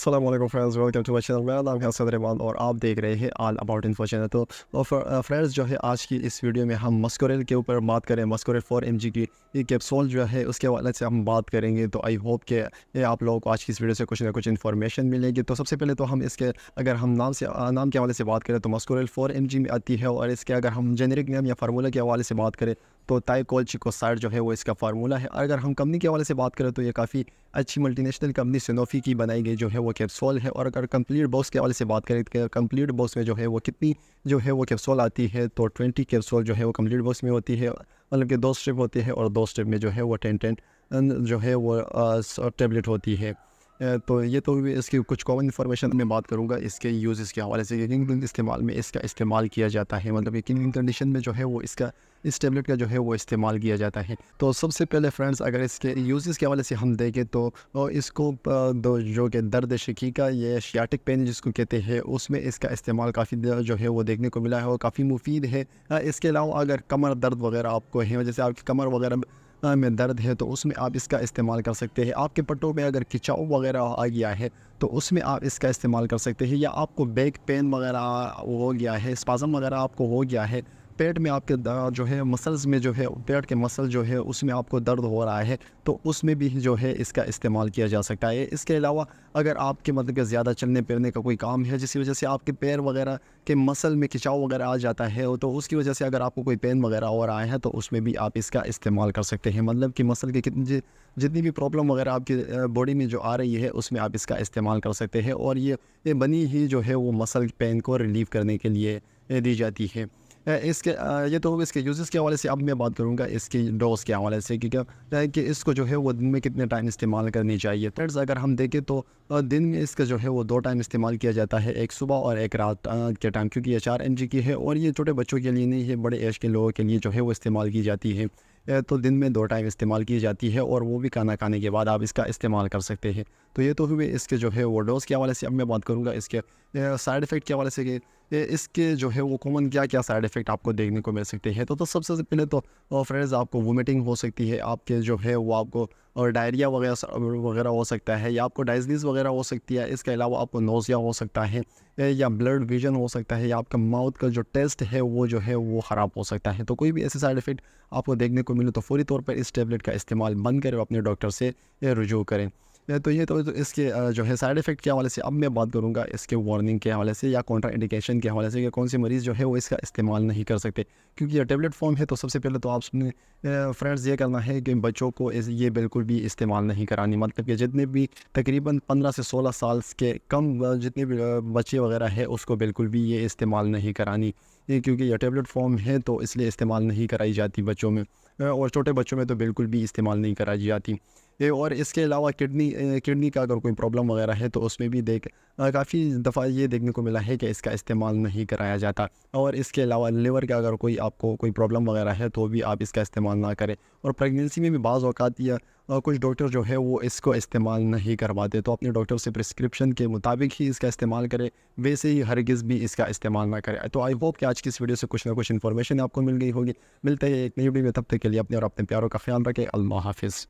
अस्सलाम वालेकुम friends, welcome to my channel. मेरा नाम है असद रहमान और आप देख रहे हैं ऑल अबाउट इन्फो चैनल। तो फ्रेंड्स जो है, आज की इस वीडियो में हम मस्कोरेल के ऊपर बात करें। मस्कोरेल 4 mg की ये कैप्सूल जो है उसके हवाले से हम बात करेंगे। तो आई होप कि ये आप लोगों को आज की इस वीडियो से कुछ ना कुछ इन्फॉर्मेशन मिलेगी। तो सबसे पहले तो हम इसके अगर हम नाम के हवाले से बात करें तो मस्कोरेल 4 mg में आती है। और इसके अगर हम जेनेरिक नेम या फार्मूला के हवाले से बात करें तो ताइकोल्चिकोसाइड जो है वो इसका फार्मूला है। अगर हम कंपनी के हवाले से बात करें तो ये काफ़ी अच्छी मल्टीनेशनल कंपनी सनोफी की बनाई गई जो है वो कैप्सूल है। और अगर कंप्लीट बॉक्स के हवाले से बात करें तो कंप्लीट बॉक्स में जो है वो कितनी जो है वो कैप्सूल आती है, तो 20 कैप्सूल जो है वो कंप्लीट बॉक्स में होती है। मतलब कि 2 स्ट्रिप होती है और 2 स्ट्रिप में जो है वो 10 जो है वो टेबलेट होती है। तो ये तो भी इसकी कुछ कॉमन इन्फॉर्मेशन मैं बात करूँगा इसके यूज़ के हवाले से कि किन किन इस्तेमाल में इसका इस्तेमाल किया जाता है। मतलब कि किन किन कंडीशन में जो है वो इसका इस टेबलेट का जो है वो इस्तेमाल किया जाता है। तो सबसे पहले फ्रेंड्स अगर इसके यूज़ के हवाले से हम देखें तो इसको दो जो कि दर्द शिकी का ये शियाटिक पेन जिसको कहते हैं उसमें इसका इस्तेमाल काफ़ी जो है वो देखने को मिला है और काफ़ी मुफीद है। इसके अलावा अगर कमर दर्द वगैरह आपको है, जैसे आपकी कमर वगैरह में दर्द है तो उसमें आप इसका इस्तेमाल कर सकते हैं। आपके पट्टों में अगर खिंचाव वगैरह आ गया है तो उसमें आप इसका इस्तेमाल कर सकते हैं। या आपको बैक पेन वगैरह हो गया है, स्पाज़म वगैरह आपको हो गया है, पेट में आपके जो है मसल्स में जो है पेट के मसल जो है उसमें आपको दर्द हो रहा है तो उसमें भी जो है इसका इस्तेमाल किया जा सकता है। इसके अलावा अगर आपके मतलब कि ज़्यादा चलने फिरने का कोई काम है जिसकी वजह से आपके पैर वगैरह के मसल में खिंचाव वगैरह आ जाता है तो उसकी वजह से अगर आपको कोई पेन वगैरह हो रहा है तो उसमें भी आप इसका इस्तेमाल कर सकते हैं। मतलब कि मसल के जितनी भी प्रॉब्लम वगैरह आपकी बॉडी में जो आ रही है उसमें आप इसका इस्तेमाल कर सकते हैं। और ये बनी ही जो है वो मसल पेन को रिलीव करने के लिए दी जाती है। ये तो होगा इसके यूज़ेस के हवाले से। अब मैं बात करूँगा इसकी डोज़ के हवाले से कि इसको जो है वो दिन में कितने टाइम इस्तेमाल करनी चाहिए। फ्रेंड्स अगर हम देखें तो दिन में इसका जो है वो 2 टाइम इस्तेमाल किया जाता है, एक सुबह और एक रात के टाइम, क्योंकि ये 4 mg की है और ये छोटे बच्चों के लिए नहीं है, बड़े एज के लोगों के लिए जो है वो इस्तेमाल की जाती है। तो दिन में 2 टाइम इस्तेमाल की जाती है और वो भी खाना खाने के बाद आप इसका इस्तेमाल कर सकते हैं। तो ये तो हुए इसके जो है वो डोज़ के हवाले से। अब मैं बात करूँगा इसके साइड इफ़ेक्ट के हवाले से कि इसके जो है वो कॉमन क्या क्या साइड इफ़ेक्ट आपको देखने को मिल सकते हैं। तो सबसे पहले तो फ्रेंड्स आपको वोमिटिंग हो सकती है, आपके जो है वो आपको और डायरिया वगैरह हो सकता है, या आपको डायज़नीज़ वगैरह हो सकती है। इसके अलावा आपको नोज़िया हो सकता है, या ब्लड विजन हो सकता है, या आपका माउथ का जो टेस्ट है वो जो है वो ख़राब हो सकता है। तो कोई भी ऐसे साइड इफ़ेक्ट आपको देखने को मिले तो फ़ौरी तौर पर इस टैबलेट का इस्तेमाल बंद करें और अपने डॉक्टर से रुजू करें। तो ये तो इसके जो है साइड इफ़ेक्ट के हवाले से। अब मैं बात करूँगा इसके वार्निंग के हवाले से या कॉन्ट्रा इंडिकेशन के हवाले से कि कौन से मरीज़ जो है वो इसका इस्तेमाल नहीं कर सकते, क्योंकि ये टैबलेट फॉर्म है। तो सबसे पहले तो आपने फ्रेंड्स ये करना है कि बच्चों को ये बिल्कुल भी इस्तेमाल नहीं करानी। मतलब कि जितने भी तकरीबन 15 से 16 साल के कम जितने भी बच्चे वगैरह है उसको बिल्कुल भी ये इस्तेमाल नहीं करानी, क्योंकि यह टैबलेट फॉर्म है तो इसलिए इस्तेमाल नहीं कराई जाती बच्चों में। और छोटे बच्चों में तो बिल्कुल भी इस्तेमाल नहीं कराई जाती। और इसके अलावा किडनी का अगर कोई प्रॉब्लम वगैरह है तो उसमें भी काफ़ी दफ़ा ये देखने को मिला है कि इसका इस्तेमाल नहीं कराया जाता। और इसके अलावा लिवर का अगर आपको कोई प्रॉब्लम वगैरह है तो भी आप इसका इस्तेमाल ना करें। और प्रेगनेंसी में भी बाज़ औक़ात या कुछ डॉक्टर जो है वो इसको इस्तेमाल नहीं करवाते, तो अपने डॉक्टर से प्रिस्क्रिप्शन के मुताबिक ही इसका इस्तेमाल करें, वैसे ही हरगिज़ भी इसका इस्तेमाल ना करें। तो आई होप कि आज की इस वीडियो से कुछ ना कुछ इन्फॉर्मेशन आपको मिल गई होगी। मिलते हैं एक नई वीडियो में, तब तक के लिए अपने और अपने प्यारों का ख्याल रखें। अल्लाह हाफ़िज़।